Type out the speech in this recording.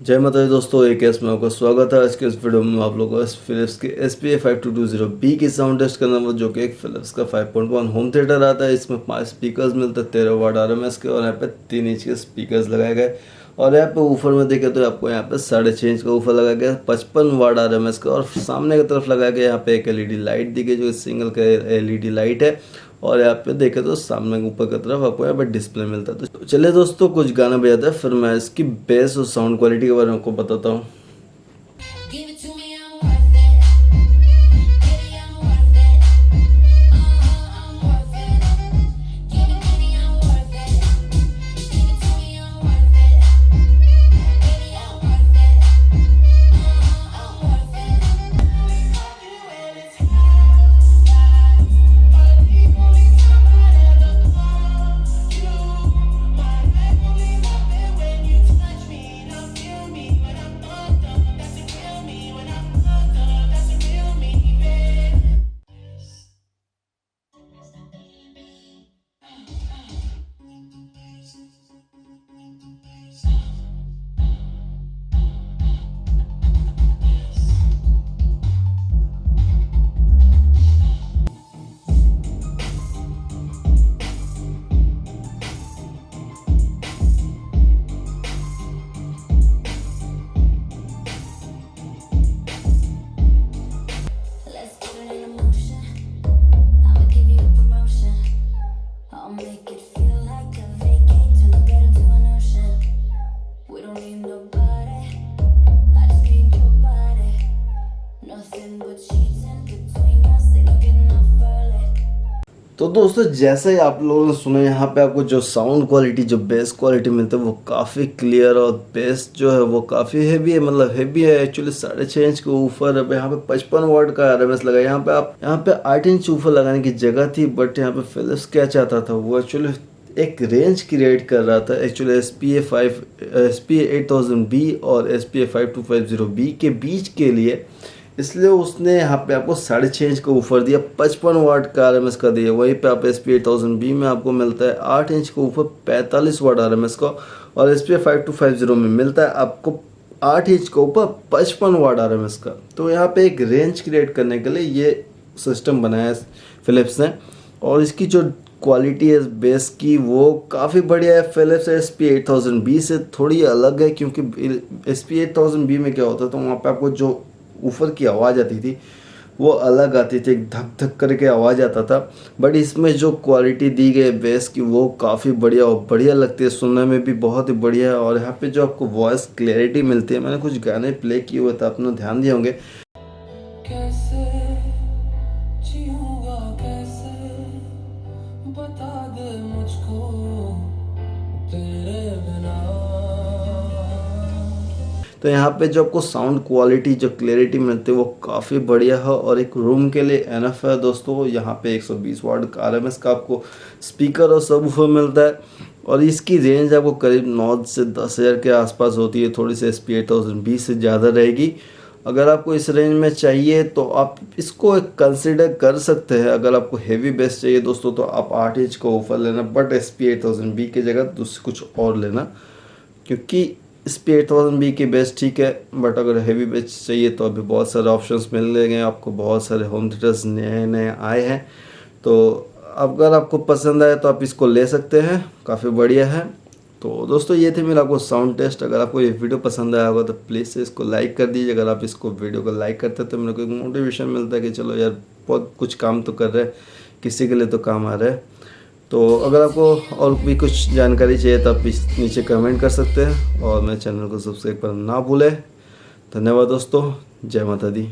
जय माता दी दोस्तों, एक केस में आपका स्वागत है। आज के इस वीडियो में आप लोगों को फिलिप्स के SPA5220B की साउंड टेस्ट करना है, जो कि एक फिलिप्स का 5.1 होम थिएटर आता है। इसमें 5 स्पीकर्स मिलते हैं 13 वाट RMS के, और यहाँ पे 3 इंच के स्पीकर्स लगाए गए। और यहाँ पे ऊपर में देखें तो आपको यहाँ पे 6.5 इंच का ऊपर लगाया गया 55 वाट RMS का, और सामने की तरफ लगाया गया यहाँ पे एक LED लाइट दी गई, जो सिंगल का LED लाइट है। और यहाँ पे देखें तो सामने ऊपर की तरफ आपको यहाँ पे डिस्प्ले मिलता है। तो चलिए दोस्तों, कुछ गाना बजाता है, फिर मैं इसकी बेस और साउंड क्वालिटी के बारे में आपको बताता हूँ। तो दोस्तों, जैसे ही आप लोगों ने सुना, यहाँ पे आपको जो साउंड क्वालिटी, जो बेस क्वालिटी मिलती है वो काफ़ी क्लियर, और बेस जो है वो काफ़ी हैवी है। मतलब हैवी है एक्चुअली, 6.5 इंच के ऊपर अब यहाँ पे 55 वाट का RMS लगा। यहाँ पे 8 इंच ऊपर लगाने की जगह थी, बट यहाँ पे फिलिप्स क्या चाहता था, वो एक्चुअली एक रेंज क्रिएट कर रहा था। एक्चुअली SPA8000B और SPA5250B के बीच के लिए, इसलिए उसने यहाँ पे आपको 6.5 इंच का ऊपर दिया, 55 वाट का RMS का दिया। वहीं पे आप SPA8000B में आपको मिलता है 8 इंच के ऊपर 45 वाट RMS का, और SPA5250 में मिलता है आपको 8 इंच के ऊपर 55 वाट RMS का। तो यहाँ पे एक रेंज क्रिएट करने के लिए ये सिस्टम बनाया है फिलिप्स ने, और इसकी जो क्वालिटी है बेस की वो काफ़ी बढ़िया है। फिलिप्स SPA8000B से थोड़ी अलग है, क्योंकि SPA8000B में क्या होता था, तो वहाँ पे आपको जो ऊपर की आवाज़ आती थी वो अलग आती थी, एक धक धक करके आवाज़ आता था। बट इसमें जो क्वालिटी दी गई बेस की वो काफ़ी बढ़िया और बढ़िया लगती है, सुनने में भी बहुत ही बढ़िया है। और यहाँ पे जो आपको वॉइस क्लैरिटी मिलती है, मैंने कुछ गाने प्ले किए हुए थे, आपने ध्यान दिए होंगे। कैसे जीऊंगा, कैसे बता दे मुझको तेरे बिना। तो यहाँ पे जो आपको साउंड क्वालिटी, जो क्लैरिटी मिलती है वो काफ़ी बढ़िया है, और एक रूम के लिए एनफ है दोस्तों। यहाँ पे 120 वाट का RMS का आपको स्पीकर और सबवूफर मिलता है, और इसकी रेंज आपको करीब 9 से 10,000 के आसपास होती है। थोड़ी सी SPA8000B से ज़्यादा रहेगी। अगर आपको इस रेंज में चाहिए तो आप इसको कंसिडर कर सकते हैं। अगर आपको हेवी बेस चाहिए दोस्तों, तो आप 8 इंच का ऊपर लेना, बट SPA8000B की जगह दूसरी कुछ और लेना, क्योंकि SPA8000B की बेस ठीक है। बट अगर हेवी बेस चाहिए तो अभी बहुत सारे ऑप्शंस मिल गए आपको, बहुत सारे होम थिएटर्स नए नए आए हैं। तो अगर आपको पसंद आए तो आप इसको ले सकते हैं, काफ़ी बढ़िया है। तो दोस्तों, ये थे मेरा आपको साउंड टेस्ट। अगर आपको ये वीडियो पसंद आया होगा तो प्लीज़ से इसको लाइक कर दीजिए। अगर आप इसको वीडियो को लाइक करते हैं तो मेरे को एक मोटिवेशन मिलता है कि चलो यार, बहुत कुछ काम तो कर रहे हैं, किसी के लिए तो काम आ रहा है। तो अगर आपको और भी कुछ जानकारी चाहिए तो आप इस नीचे कमेंट कर सकते हैं, और मेरे चैनल को सब्सक्राइब करना ना भूलें। धन्यवाद दोस्तों, जय माता दी।